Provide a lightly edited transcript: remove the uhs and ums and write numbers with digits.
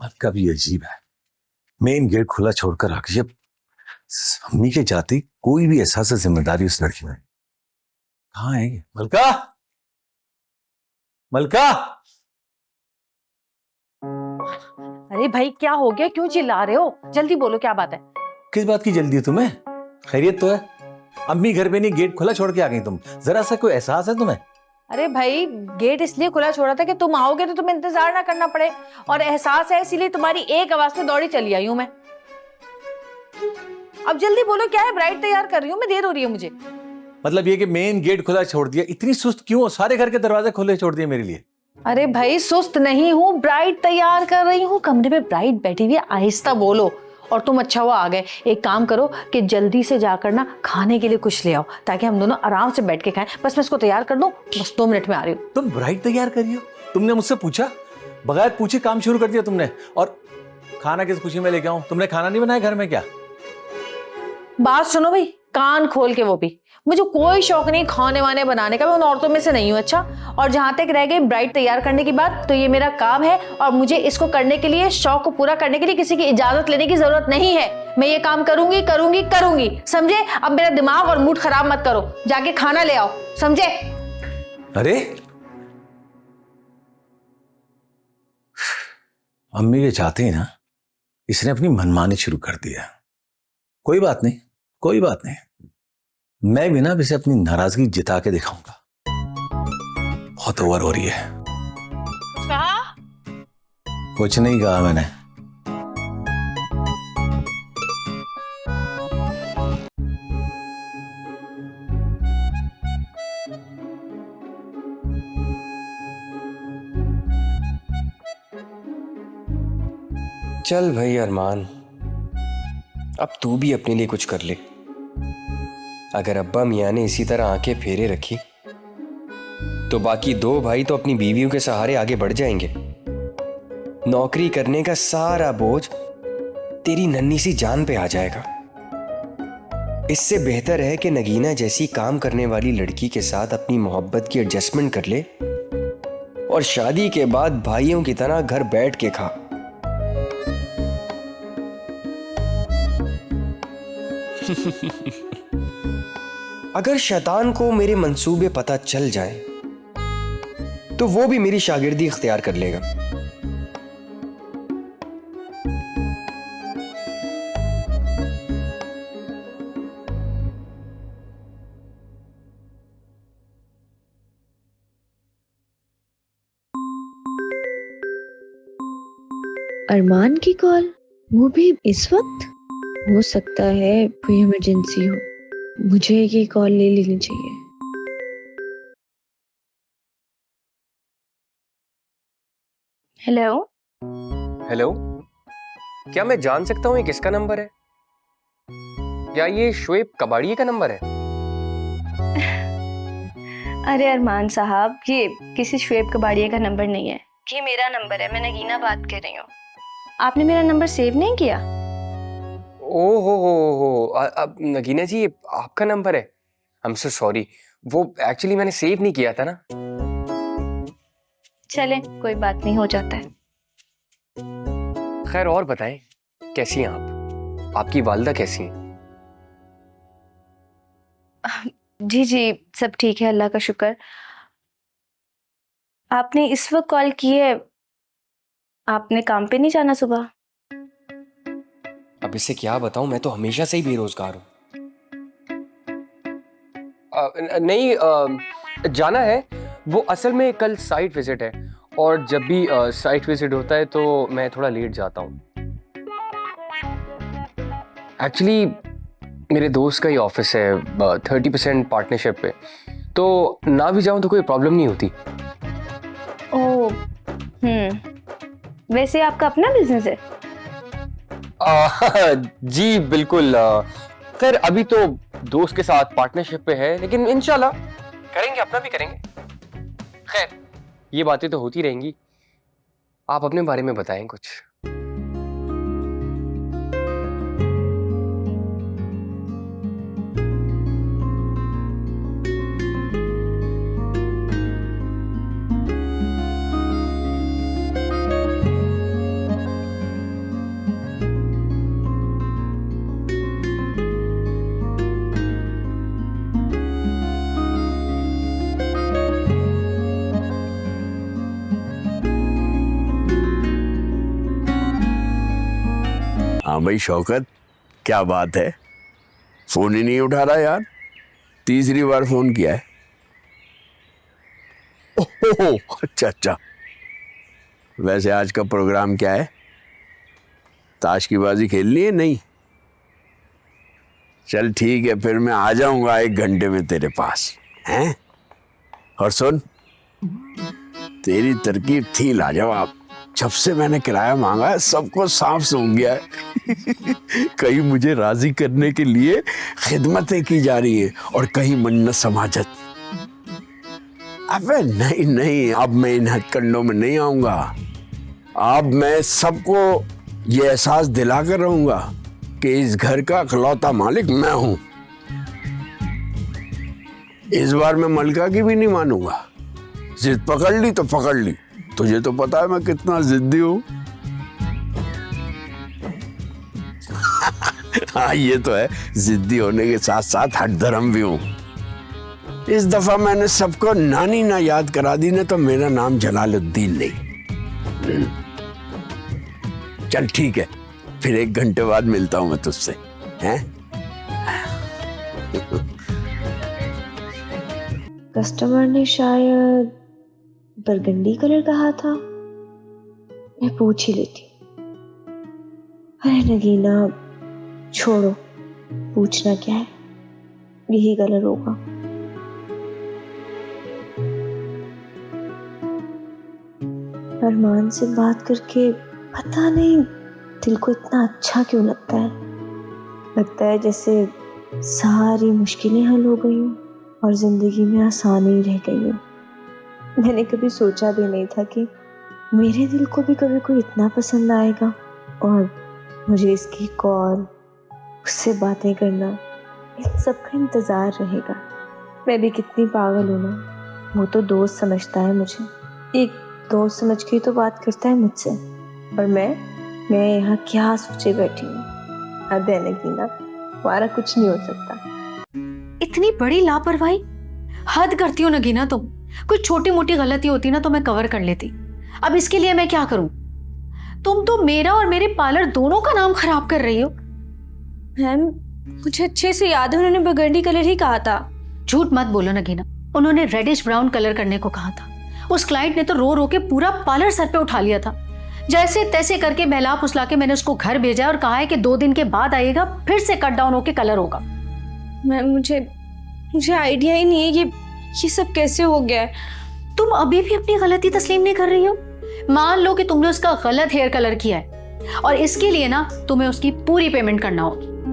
आपका भी अजीब है, मेन गेट खुला छोड़कर आके जब अम्मी के जाते कोई भी एहसास जिम्मेदारी उस लड़की में। कहाँ है ये? मलका, मलका। अरे भाई क्या हो गया, क्यों चिल्ला रहे हो? जल्दी बोलो क्या बात है। किस बात की जल्दी है तुम्हें? खैरियत तो है? अम्मी घर पे नहीं, गेट खुला छोड़ के आ गई तुम। जरा सा कोई एहसास है तुम्हें? अरे भाई गेट इसलिए खुला छोड़ा था कि तुम आओगे तो तुम्हें इंतजार ना करना पड़े, और एहसास है इसीलिए तुम्हारी एक आवाज पे दौड़ी चली आई हूं मैं। अब जल्दी बोलो क्या है? ब्राइड तैयार कर रही हूँ मैं, देर हो रही है मुझे। मतलब ये कि मेन गेट खुला छोड़ दिया? इतनी सुस्त क्यों? सारे घर के दरवाजे खुले छोड़ दिए मेरे लिए। अरे भाई सुस्त नहीं हूँ, ब्राइड तैयार कर रही हूँ। कमरे में ब्राइड बैठी हुई है, आहिस्ता बोलो। और तुम अच्छा हुआ आ गए। एक काम करो कि जल्दी से जाकर ना खाने के लिए कुछ ले आओ, ताकि हम दोनों आराम से बैठ के खाएं। बस मैं इसको तैयार कर दूं, बस 2 मिनट में आ रही हूँ। तुम ब्राइड तैयार करी हो? तुमने मुझसे पूछा? बगैर पूछे काम शुरू कर दिया तुमने। और खाना किस खुशी में लेके आऊं? तुमने खाना नहीं बनाया घर में क्या? बात सुनो भाई, कान खोल के। वो भी मुझे कोई शौक नहीं खाने वाने बनाने का, मैं उन औरतों में से नहीं हूँ। अच्छा, और जहां तक रह गई ब्राइड तैयार करने की बात, तो ये मेरा काम है और मुझे इसको करने के लिए, शौक को पूरा करने के लिए किसी की इजाजत लेने की जरूरत नहीं है। मैं ये काम करूंगी करूंगी करूंगी, समझे? अब मेरा दिमाग और मूड खराब मत करो, जाके खाना ले आओ, समझे? अरे अम्मी के चाहते ही ना इसने अपनी मनमानी शुरू कर दिया। कोई बात नहीं, कोई बात नहीं, मैं भी ना इसे अपनी नाराजगी जिता के दिखाऊंगा। बहुत ओवर हो रही है। कहा? कुछ नहीं कहा मैंने। चल भाई अरमान, अब तू भी अपने लिए कुछ कर ले। अगर अब्बा मियाँ ने इसी तरह आंखें फेरे रखी तो बाकी 2 भाई तो अपनी बीवियों के सहारे आगे बढ़ जाएंगे। नौकरी करने का सारा बोझ तेरी नन्ही सी जान पे आ जाएगा। इससे बेहतर है कि नगीना जैसी काम करने वाली लड़की के साथ अपनी मोहब्बत की एडजस्टमेंट कर ले और शादी के बाद भाइयों की तरह घर बैठ के खा। अगर शैतान को मेरे मंसूबे पता चल जाए तो वो भी मेरी शागिर्दी इख्तियार कर लेगा। अरमान की कॉल, वो भी इस वक्त? हो सकता है कोई इमरजेंसी हो, मुझे ये कॉल ले लेनी चाहिए। हेलो। हेलो, क्या मैं जान सकता हूँ ये किसका नंबर है? क्या ये शुएब कबाड़िए का नंबर है? अरे अरमान साहब, ये किसी शुएब कबाड़िए का नंबर नहीं है, ये मेरा नंबर है। मैं नगीना बात कर रही हूँ। आपने मेरा नंबर सेव नहीं किया? ओ हो, अब नगीना जी, ये आपका नंबर है? आई एम सो सॉरी, वो एक्चुअली मैंने सेव नहीं किया था ना। चले, कोई बात नहीं, हो जाता है। खैर और बताएं, कैसी हैं आप? आपकी वालिदा कैसी हैं? जी जी, सब ठीक है, अल्लाह का शुक्र। आपने इस वक्त कॉल की है, आपने काम पे नहीं जाना सुबह? अब इससे क्या बताऊं, मैं तो हमेशा से ही बेरोजगार हूं। नहीं, जाना है। वो असल में कल साइट विजिट है, और जब भी साइट विजिट होता है तो मैं थोड़ा लेट जाता हूँ। एक्चुअली मेरे दोस्त का ही ऑफिस है 30% पार्टनरशिप पे, तो ना भी जाऊं तो कोई प्रॉब्लम नहीं होती। ओह, वैसे आपका अपना बिजनेस है? जी बिल्कुल। खैर अभी तो दोस्त के साथ पार्टनरशिप पे है, लेकिन इंशाल्लाह करेंगे, अपना भी करेंगे। खैर ये बातें तो होती रहेंगी। आप अपने बारे में बताएं कुछ। हाँ भाई शौकत, क्या बात है, फोन ही नहीं उठा रहा यार, तीसरी बार फोन किया है। ओहो, अच्छा अच्छा। वैसे आज का प्रोग्राम क्या है? ताश की बाजी खेलनी है? नहीं, चल ठीक है, फिर मैं आ जाऊंगा 1 घंटे में तेरे पास, हैं? और सुन, तेरी तरकीब थी लाजवाब। जब से मैंने किराया मांगा है सबको साफ सूंघ गया है। कहीं मुझे राजी करने के लिए खिदमतें की जा रही है और कहीं मन्नत समाजत। अबे नहीं नहीं, अब मैं इन हथकंडों में नहीं आऊंगा। अब मैं सबको ये एहसास दिलाकर रहूंगा कि इस घर का इकलौता मालिक मैं हूं। इस बार मैं मलका की भी नहीं मानूंगा। जिद पकड़ ली तो पकड़ ली, तुझे तो पता है मैं कितना जिद्दी हूं। हाँ ये तो है, जिद्दी होने के साथ साथ हठधर्म भी हूं। इस दफा मैंने सबको नानी ना याद करा दी ना तो मेरा नाम जलालुद्दीन नहीं। चल ठीक है, फिर 1 घंटे बाद मिलता हूं मैं तुझसे, हैं? कस्टमर ने शायद बरगंडी कलर कहा था, मैं पूछ ही लेती। अरे नगीना छोड़ो, पूछना क्या है, यही कलर होगा। अरमान से बात करके पता नहीं दिल को इतना अच्छा क्यों लगता है जैसे सारी मुश्किलें हल हो गई हूँ और जिंदगी में आसानी रह गई हो। मैंने कभी सोचा भी नहीं था कि मेरे दिल को भी कभी कोई इतना पसंद आएगा और मुझे इसकी कॉल, उससे बातें करना, इन सब का इंतज़ार रहेगा। मैं भी कितनी पागल हूँ ना, वो तो दोस्त समझता है मुझे, एक दोस्त समझ के तो बात करता है मुझसे, और मैं यहाँ क्या सोचे बैठी हूँ। हद है नगीना, हमारा कुछ नहीं हो सकता। इतनी बड़ी लापरवाही, हद करती हो नगीना तुम। कुछ छोटी मोटी गलती होती ना तो मैं कवर कर लेती, अब इसके लिए मैं क्या करूं? तुम तो मेरा और मेरे पार्लर दोनों का नाम खराब कर रही हो। मैम मुझे अच्छे से याद है, उन्होंने बर्गंडी कलर ही कहा था। झूठ मत बोलो नगीना, उन्होंने रेडिश ब्राउन कलर करने को कहा था। उस क्लाइंट ने तो रो रो के पूरा पार्लर सर पे उठा लिया था। जैसे तैसे करके बहला फुसला के मैंने उसको घर भेजा और कहा है कि 2 दिन के बाद आएगा, फिर से कट डाउन होके कलर होगा। मैम मुझे आइडिया ही नहीं है ये सब कैसे हो गया है। तुम अभी भी अपनी गलती तस्लीम नहीं कर रही हो। मान लो कि तुमने उसका गलत हेयर कलर किया है और इसके लिए ना तुम्हें उसकी पूरी पेमेंट करना होगी।